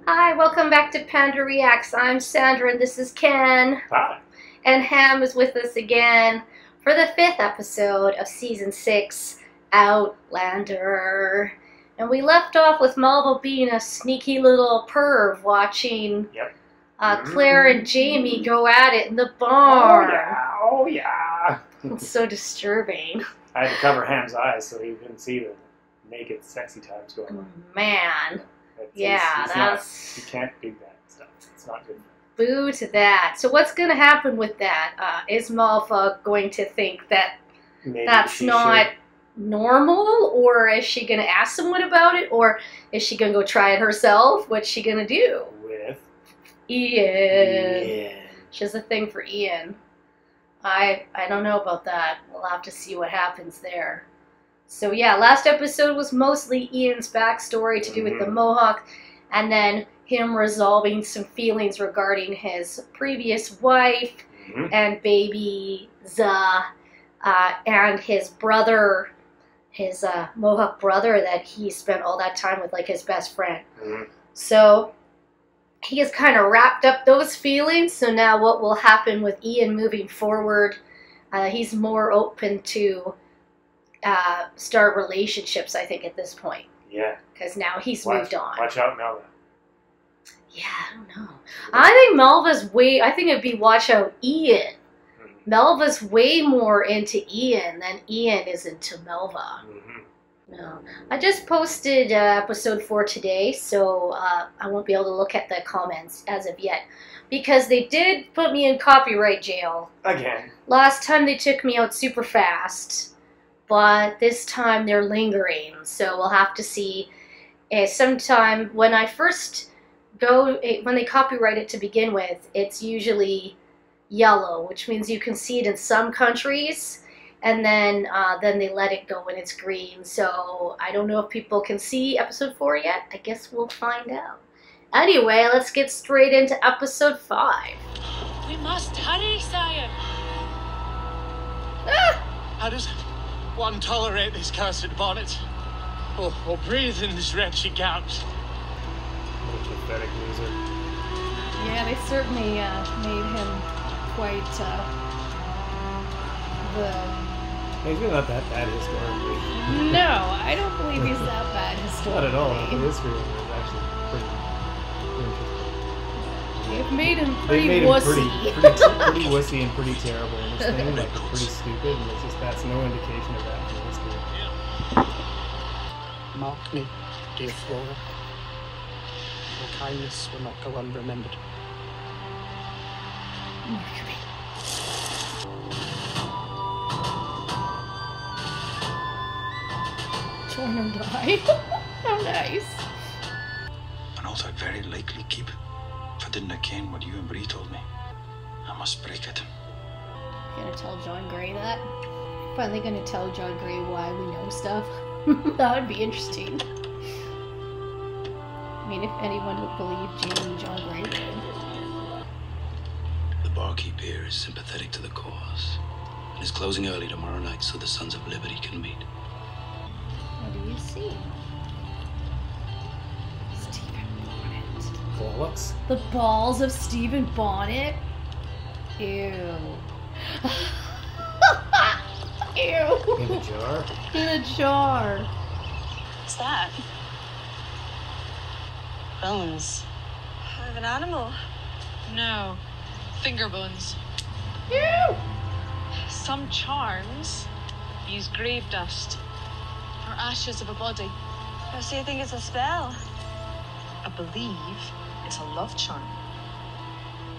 Hi, welcome back to Panda Reacts. I'm Sandra and this is Ken. Hi. And Ham is with us again for the 5th episode of Season 6, Outlander. And we left off with Malva being a sneaky little perv watching Claire and Jamie go at it in the barn. Oh yeah. It's so disturbing. I had to cover Ham's eyes so he couldn't see the naked sexy times going on. Man. You can't do that stuff. It's not good. Boo to that. So what's going to happen with that? Is Malva going to think that that's not normal? Or is she going to ask someone about it? Or is she going to go try it herself? What's she going to do? With Ian. She has a thing for Ian. I don't know about that. We'll have to see what happens there. So yeah, last episode was mostly Ian's backstory to do with the Mohawk, and then him resolving some feelings regarding his previous wife and baby Za, and his brother, his Mohawk brother that he spent all that time with, like his best friend. So he has kind of wrapped up those feelings. So now what will happen with Ian moving forward? He's more open to start relationships, I think, at this point. Yeah. Because now he's moved on. Watch out, Malva. Yeah, I don't know. I think Malva's I think it'd be watch out Ian. Malva's way more into Ian than Ian is into Malva. No. I just posted episode 4 today, so I won't be able to look at the comments as of yet. Because they did put me in copyright jail. Again. Last time they took me out super fast. But this time they're lingering, so we'll have to see. Sometime when I first when they copyright it to begin with, it's usually yellow, which means you can see it in some countries, and then they let it go when it's green. So I don't know if people can see episode 4 yet. I guess we'll find out. Anyway, let's get straight into episode 5. We must hurry, sire. How does one tolerate this cursed bonnet? Or breathe in this wretched gout? What a pathetic loser. Yeah, they certainly made him quite He's really not that bad historically. No, I don't believe he's that bad historically. Not at all. The history was actually pretty interesting. They've made him pretty wussy. Pretty wussy and pretty terrible in this thing. Like, pretty stupid, and that's no indication of that from history. Mark me, dear Flora. Your kindness will not go unremembered. Mark me. Children die. How nice. And also I'd very likely keep. If I didn't ken what you and Bree told me, I must break it. Gonna tell John Gray that? Finally gonna tell John Gray why we know stuff? That would be interesting. I mean, if anyone would believe Jamie, John Gray would. The barkeep here is sympathetic to the cause and is closing early tomorrow night so the Sons of Liberty can meet. What do you see? Stephen Bonnet. Bollocks. The balls of Stephen Bonnet? Ew. Ew. In a jar? In a jar. What's that? Bones. Of an animal? No. Finger bones. Ew. Some charms use grave dust or ashes of a body. Oh, so you think it's a spell? I believe it's a love charm.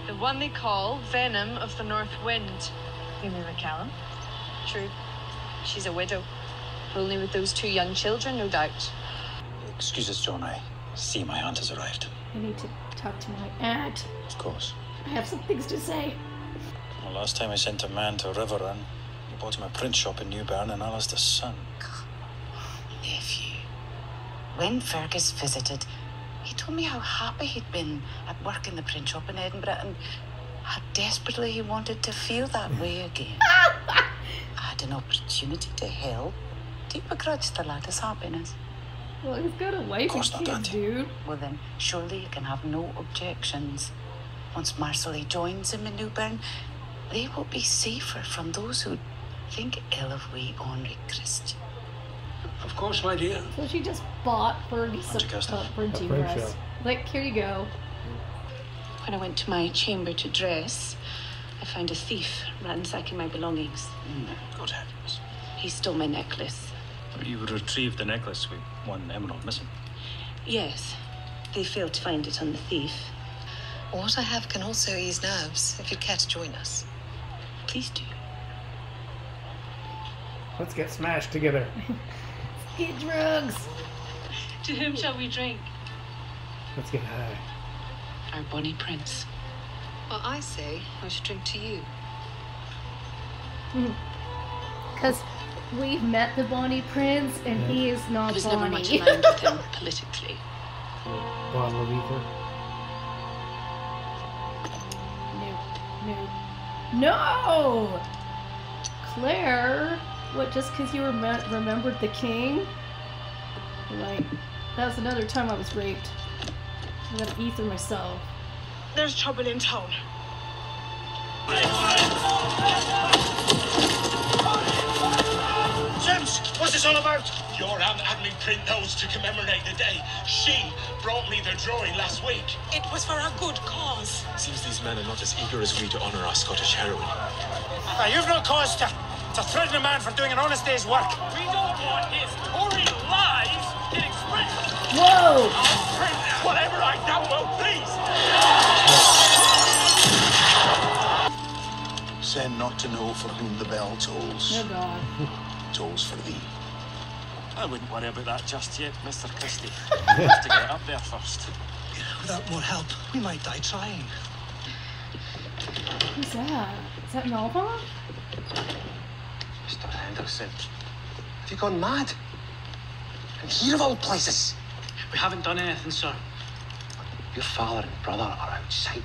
The one they call Venom of the North Wind. You mean McCallum? True. She's a widow. Only with those 2 young children, no doubt. Excuse us, John. I see my aunt has arrived. I need to talk to my aunt. Of course. I have some things to say. Well, last time I sent a man to Riverrun, he bought him a print shop in Newburn and Alistair's son. Nephew, when Fergus visited, he told me how happy he'd been at work in the print shop in Edinburgh and how desperately he wanted to feel that way again. I had an opportunity to help. Do you begrudge the lad's happiness? Well, he's got a wife and not, kids, Auntie. dude. Well then, surely you can have no objections. Once Marcelly joins him in Newburn, they will be safer from those who think ill of wee Henri Christian. Of course, my dear. So she just bought Fergie some Jocasta. printing A print press. show. Like, here you go. When I went to my chamber to dress, I found a thief ransacking my belongings. Good heavens. He stole my necklace. You retrieved the necklace with one emerald missing. Yes, they failed to find it on the thief. What I have can also ease nerves, if you'd care to join us. Please do. Let's get smashed together. Get drugs. To whom shall we drink? Let's get high. Our bonny prince. Well, I say I should drink to you. Because we've met the Bonnie Prince, and he is I not was never much Bonnie. aligned with him politically. Bottle of ether. No! Claire? What, just because you remembered the king? Like, that was another time I was raped. I'm gonna ether myself. There's trouble in town. Sims, what's this all about? Your Aunt had me print those to commemorate the day. She brought me the drawing last week. It was for a good cause. Seems these men are not as eager as we to honour our Scottish heroine. Now, you've no cause to threaten a man for doing an honest day's work. We don't want his Tory lies getting spread. Whoa! I'll print whatever I damn well please. Send not to know for whom the bell tolls. Oh god. Tolls for thee. I wouldn't worry about that just yet, Mr. Christie. You have to get up there first. Without more help, we might die trying. Who's that? Is that Malva? Mr. Henderson, have you gone mad? And here of all places. We haven't done anything, sir. Your father and brother are outside.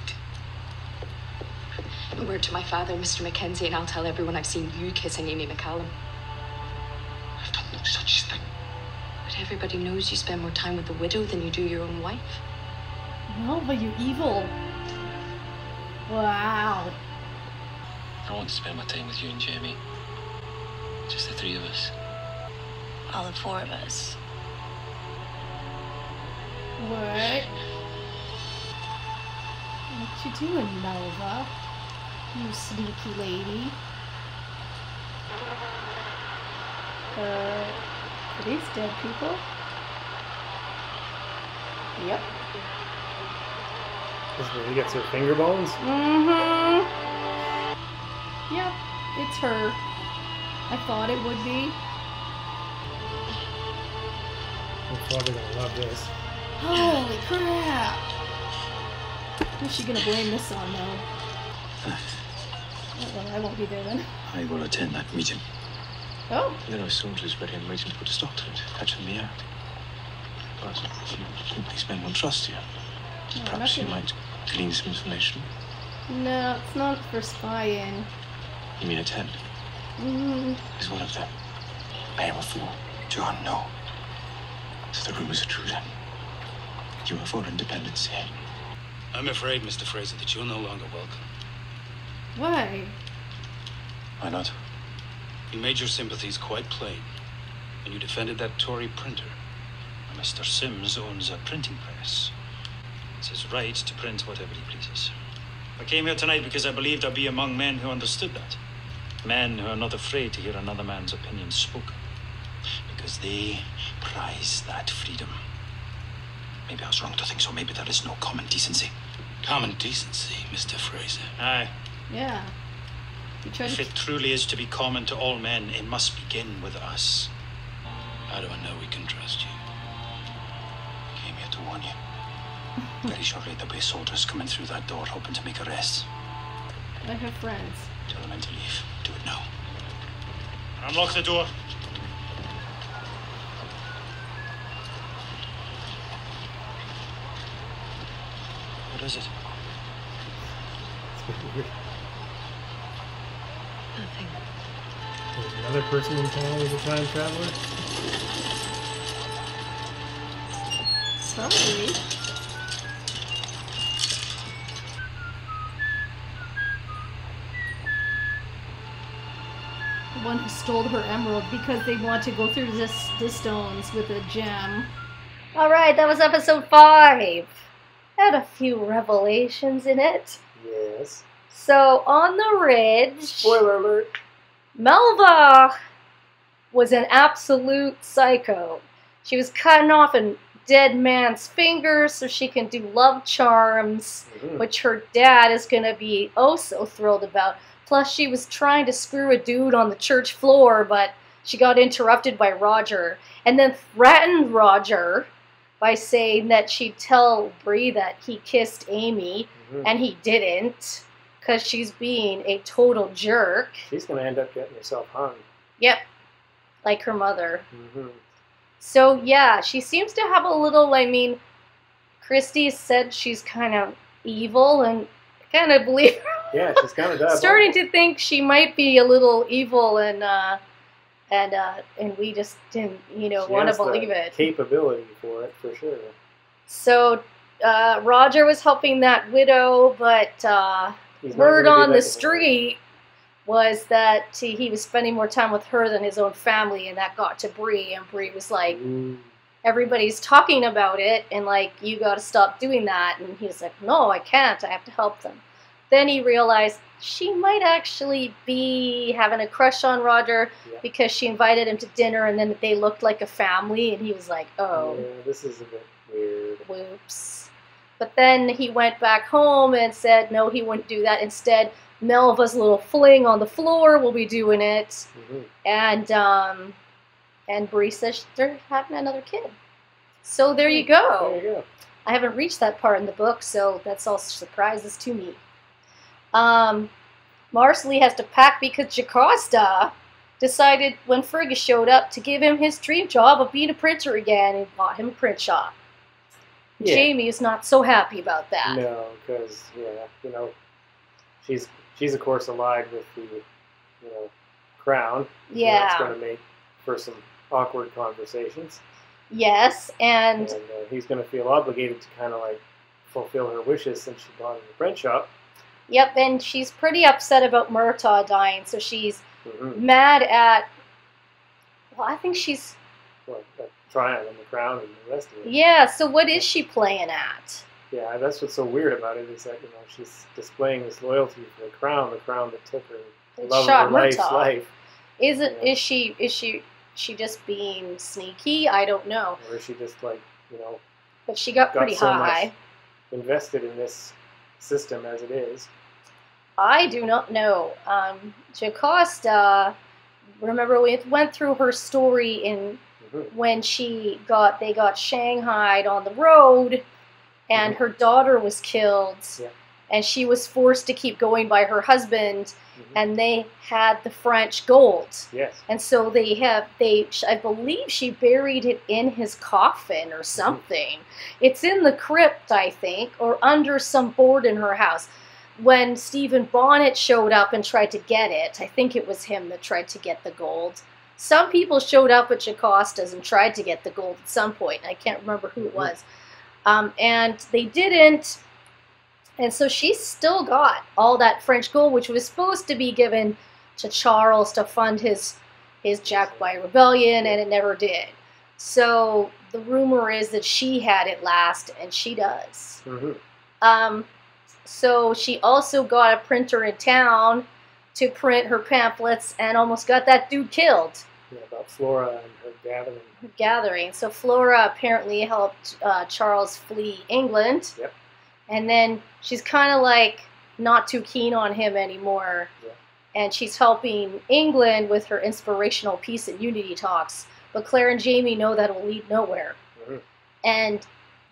A word to my father, Mr. Mackenzie, and I'll tell everyone I've seen you kissing Amy McCallum. I've done no such thing. But everybody knows you spend more time with the widow than you do your own wife. Malva, you evil. Wow. I want to spend my time with you and Jamie. Just the three of us. All the four of us. What? What you doing, Malva? You sneaky lady. Are these dead people? Yep. This is where he gets her finger bones. Mm-hmm. Yep, it's her. I thought it would be. I'm probably gonna love this. Holy crap! Who's she gonna blame this on, though? Well, I won't be there then. I will attend that meeting. Oh, There are soldiers ready and waiting to put a stop to it, catching me out. But if these men don't trust you, perhaps you might glean some information. no, it's not for spying. You mean attend? Is one of them. I am a fool. John, no. So the rumors are true then. You are for independence, eh? I'm afraid, Mr. Fraser, that you're no longer welcome. Why? Why not? You made your sympathies quite plain, and you defended that Tory printer. Mr. Sims owns a printing press. It's his right to print whatever he pleases. I came here tonight because I believed I'd be among men who understood that. Men who are not afraid to hear another man's opinion spoken. Because they prize that freedom. Maybe I was wrong to think so. Maybe there is no common decency. Common decency, Mr. Fraser. Aye. Yeah. You tried If to... it truly is to be common to all men, it must begin with us. How do I know we can trust you? Came here to warn you. Very shortly there'll be soldiers coming through that door hoping to make arrests. I have friends. Tell them when to leave. Do it now. Unlock the door. What is it? It's a bit weird. Nothing. There's another person in town who's a time traveler. Probably. The one who stole her emerald because they want to go through the stones with a gem. Alright, that was episode 5. Had a few revelations in it. Yes. So, on the ridge... Spoiler alert. Malva was an absolute psycho. She was cutting off a dead man's fingers so she can do love charms, which her dad is going to be oh so thrilled about. Plus, she was trying to screw a dude on the church floor, but she got interrupted by Roger. And then threatened Roger by saying that she'd tell Bree that he kissed Amy, and he didn't, because she's being a total jerk. She's going to end up getting herself hung. Yep, like her mother. So, yeah, she seems to have a little, I mean, Christy said she's kind of evil, and I kind of believe her. Yeah, she's kind of diabolical. Starting to think she might be a little evil, and we just didn't, want to believe it. Capability for it, for sure. So, Roger was helping that widow, but word on the street was that he was spending more time with her than his own family, and that got to Bree, and Bree was like, everybody's talking about it, and like, you gotta stop doing that, and he's like, no, I can't, I have to help them. Then he realized she might actually be having a crush on Roger because she invited him to dinner, and then they looked like a family, and he was like, oh. Yeah, this is a bit weird. Whoops. But then he went back home and said no, he wouldn't do that. Instead, Malva's little fling on the floor will be doing it. And Bree says they're having another kid. So there you go. There you go. I haven't reached that part in the book, so that's all surprises to me. Marsley has to pack because Jocasta decided when Fergus showed up to give him his dream job of being a printer again and bought him a print shop. Yeah. Jamie is not so happy about that. No, because, she's of course allied with the, crown. Yeah. That's going to make for some awkward conversations. Yes, and he's going to feel obligated to kind of like fulfill her wishes since she bought him the print shop. Yep, and she's pretty upset about Murtaugh dying, so she's mad at, well, I think she's... Well, Tryon and the crown and the rest of it. Yeah, so what is she playing at? Yeah, that's what's so weird about it, is that, she's displaying this loyalty for the crown that took her love of her life. Is she just being sneaky? I don't know. Or is she just like, But she got pretty so high. Much invested in this system as it is. I do not know. Jocasta, remember we went through her story in when they got shanghaied on the road, and her daughter was killed, and she was forced to keep going by her husband, and they had the French gold. Yes. And so I believe she buried it in his coffin or something. It's in the crypt, I think, or under some board in her house. When Stephen Bonnet showed up and tried to get it, I think it was him that tried to get the gold. Some people showed up at Jocasta's and tried to get the gold at some point. I can't remember who it was. And they didn't. And so she still got all that French gold, which was supposed to be given to Charles to fund his Jacobite rebellion, and it never did. So the rumor is that she had it last, and she does. So she also got a printer in town to print her pamphlets and almost got that dude killed. Yeah, about Flora and her gathering. Her gathering. So Flora apparently helped Charles flee England. Yep. And then she's kind of like not too keen on him anymore. Yeah. And she's helping England with her inspirational peace and unity talks. But Claire and Jamie know that will lead nowhere. And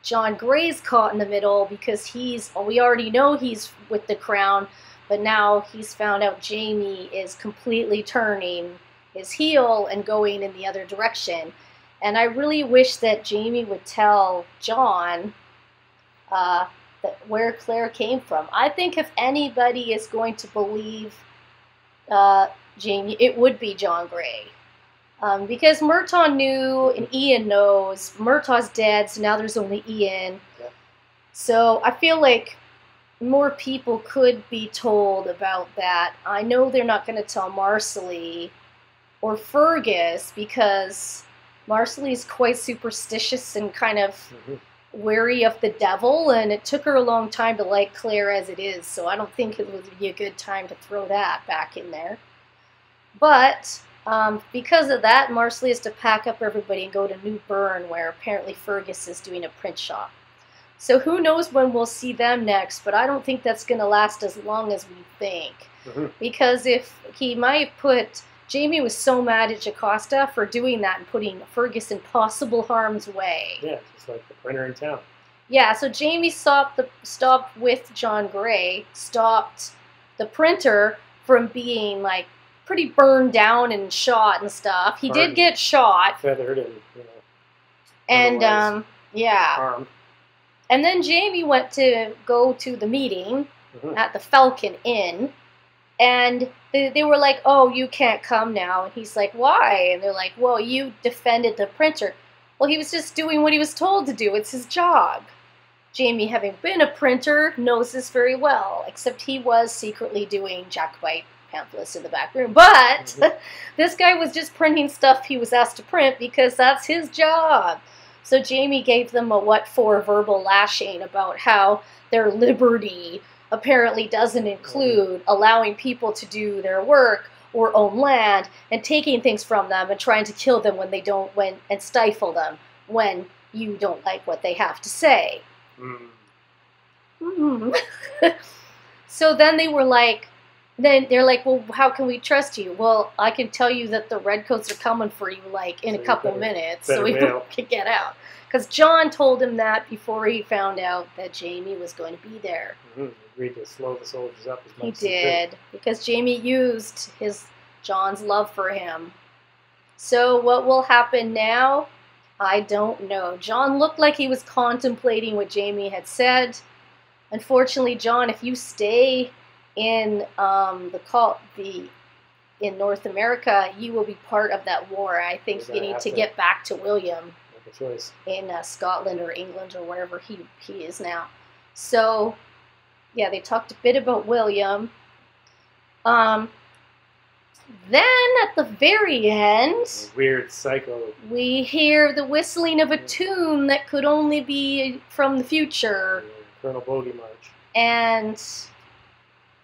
John Gray's caught in the middle because we already know he's with the crown, but now he's found out Jamie is completely turning his heel and going in the other direction. And I really wish that Jamie would tell John where Claire came from. I think if anybody is going to believe Jamie, it would be John Gray. Because Murtaugh knew and Ian knows. Murtaugh's dead, so now there's only Ian. Yeah. So I feel like more people could be told about that. I know they're not going to tell Marcelly or Fergus because Marcelly's quite superstitious and kind of wary of the devil, and it took her a long time to like Claire as it is, so I don't think it would be a good time to throw that back in there. But because of that, Marcelly has to pack up everybody and go to New Bern, where apparently Fergus is doing a print shop. So who knows when we'll see them next, but I don't think that's going to last as long as we think. Because if he might put... Jamie was so mad at Jocasta for doing that and putting Fergus in possible harm's way. Yeah, just like the printer in town. Yeah, so Jamie stopped with John Gray, stopped the printer from being, like, pretty burned down and shot and stuff. He did get shot. Feathered and, and, yeah. Harmed. And then Jamie went to go to the meeting at the Falcon Inn, and they were like, oh, you can't come now. And he's like, why? And they're like, well, you defended the printer. Well, he was just doing what he was told to do. It's his job. Jamie, having been a printer, knows this very well, except he was secretly doing Jacobite pamphlets in the back room. But this guy was just printing stuff he was asked to print because that's his job. So Jamie gave them a what-for verbal lashing about how their liberty apparently doesn't include allowing people to do their work or own land and taking things from them and trying to kill them when they don't, and stifle them when you don't like what they have to say. So then they were like, they're like, well, how can we trust you? Well, I can tell you that the Redcoats are coming for you, like, in a couple minutes, so we can get out. Because John told him that before he found out that Jamie was going to be there. Agreed to slow the soldiers up as much He as he did, because Jamie used John's love for him. So what will happen now? I don't know. John looked like he was contemplating what Jamie had said. Unfortunately, John, if you stay in in North America, you will be part of that war. I think you need to get back to William in Scotland or England or wherever he is now. So, yeah, they talked a bit about William. Then, at the very end, weird psycho, we hear the whistling of a tune that could only be from the future. Colonel Bogey March. And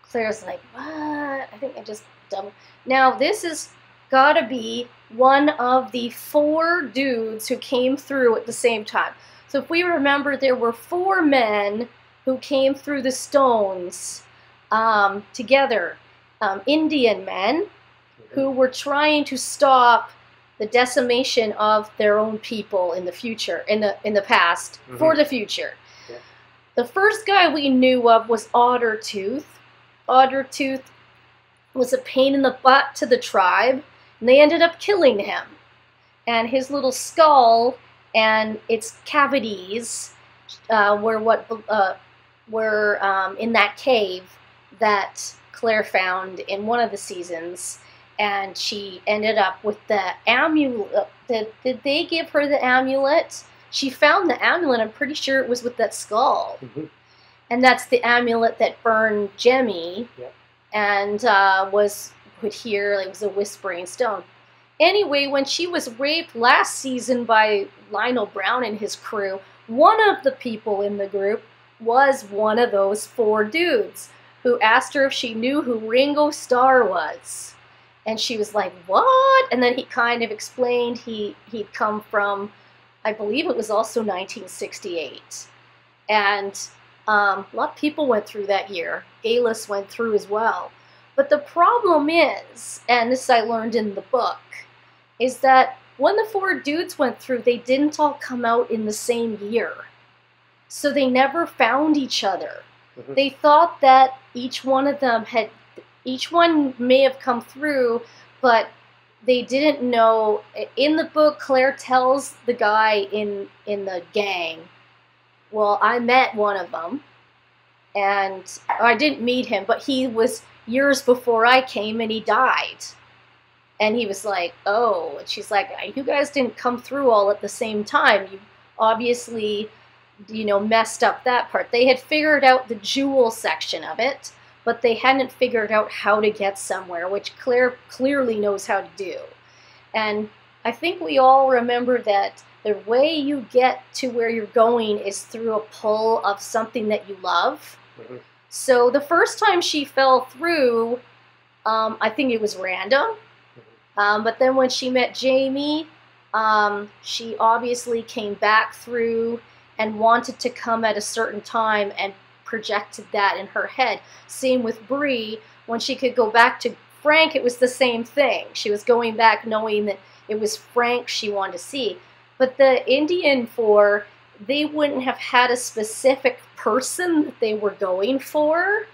Claire's like, what? I think I just double. Now, this has got to be one of the 4 dudes who came through at the same time. So if we remember, there were 4 men who came through the stones together. Indian men who were trying to stop the decimation of their own people in the future, in the past, for the future. Yeah. The first guy we knew of was Ottertooth. Ottertooth was a pain in the butt to the tribe, and they ended up killing him. And his little skull and its cavities were in that cave that Claire found in one of the seasons. And she ended up with the amulet. Did they give her the amulet? She found the amulet. I'm pretty sure it was with that skull. And that's the amulet that burned Jemmy. Yeah. And it was a whispering stone. Anyway, when she was raped last season by Lionel Brown and his crew, one of the people in the group was one of those 4 dudes who asked her if she knew who Ringo Starr was. And she was like, what? And then he kind of explained he'd come from, I believe it was also 1968. And a lot of people went through that year. Alis went through as well. But the problem is, and this I learned in the book, is that when the 4 dudes went through, they didn't all come out in the same year. So they never found each other. They thought that each one may have come through, but they didn't know. In the book, Claire tells the guy in the gang, well, I met one of them, I didn't meet him, but he was years before I came and he died. And he was like, oh. And she's like, you guys didn't come through all at the same time. You obviously, messed up that part. They had figured out the jewel section of it, but they hadn't figured out how to get somewhere, which Claire clearly knows how to do. And I think we all remember that the way you get to where you're going is through a pull of something that you love. Mm-hmm. So the first time she fell through, I think it was random. But then when she met Jamie, she obviously came back through and wanted to come at a certain time and projected that in her head. Same with Bree. When she could go back to Frank, it was the same thing. She was going back knowing that it was Frank she wanted to see. But the Indian Four, they wouldn't have had a specific person that they were going for.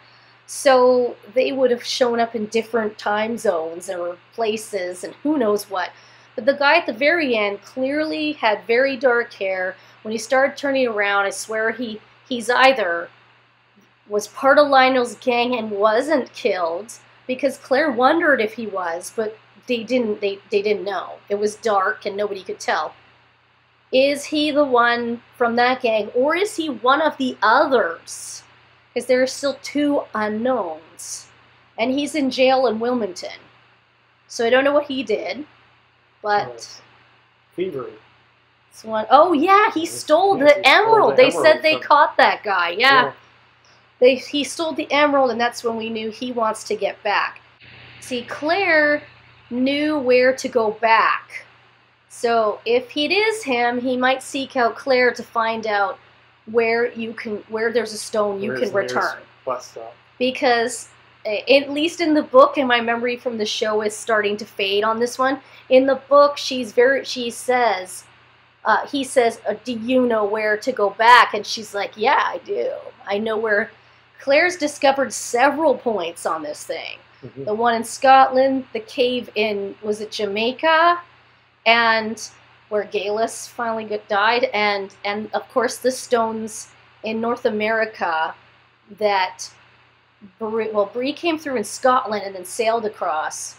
So they would have shown up in different time zones or places and who knows what. But the guy at the very end clearly had very dark hair. When he started turning around, I swear he's either was part of Lionel's gang and wasn't killed, because Claire wondered if he was, but they didn't know. It was dark and nobody could tell. Is he the one from that gang, or is he one of the others? Because there are still two unknowns. And he's in jail in Wilmington. So I don't know what he did, but... Thievery. Oh, yeah, he stole the emerald. They said they caught that guy, yeah. He stole the emerald, and that's when we knew he wants to get back. See, Claire knew where to go back. So if it is him, he might seek out Claire to find out where there's a stone you can return. Bus stop. Because at least in the book, and my memory from the show is starting to fade on this one. In the book, he says, do you know where to go back? And she's like, yeah, I do. I know where. Claire's discovered several points on this thing. Mm-hmm. The one in Scotland, the cave in, was it Jamaica? And where Galus finally died, and of course the stones in North America that Bree came through in Scotland and then sailed across.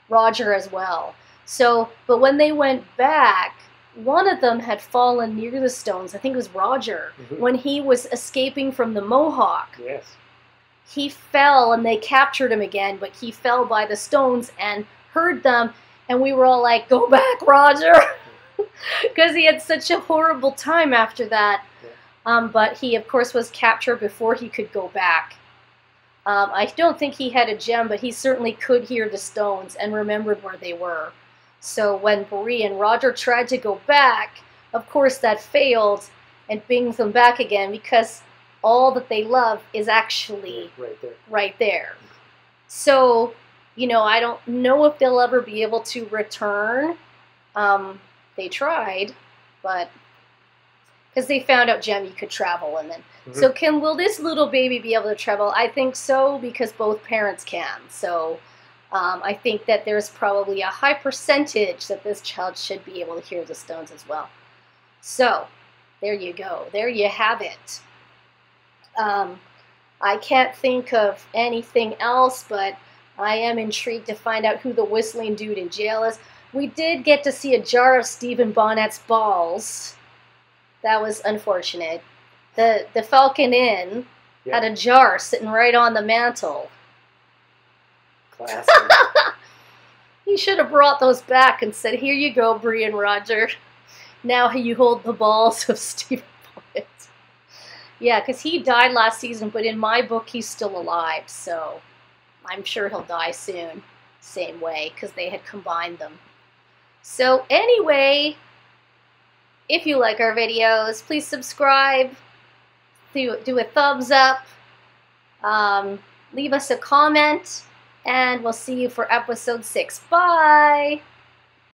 Roger as well. So, but when they went back, one of them had fallen near the stones. I think it was Roger, when he was escaping from the Mohawk. Yes. He fell, and they captured him again, but he fell by the stones and heard them, and we were all like, go back, Roger! Because he had such a horrible time after that. Yeah. But he, of course, was captured before he could go back. I don't think he had a gem, but he certainly could hear the stones and remembered where they were. So when Bree and Roger tried to go back, of course that failed and brings them back again, because all that they love is actually right there. So, I don't know if they'll ever be able to return. They tried, but because they found out Jemmy could travel, and then so will this little baby be able to travel? I think so, because both parents can. So I think that there's probably a high percentage that this child should be able to hear the stones as well. So there you go. There you have it. I can't think of anything else, but I am intrigued to find out who the whistling dude in jail is. We did get to see a jar of Stephen Bonnet's balls. That was unfortunate. The Falcon Inn had a jar sitting right on the mantle. Classic. He should have brought those back and said, here you go, Bree and Roger. Now you hold the balls of Stephen Bonnet. Yeah, because he died last season, but in my book, he's still alive. So I'm sure he'll die soon. Same way, because they had combined them. So anyway, if you like our videos, please subscribe, do a thumbs up, leave us a comment, and we'll see you for episode 6. Bye!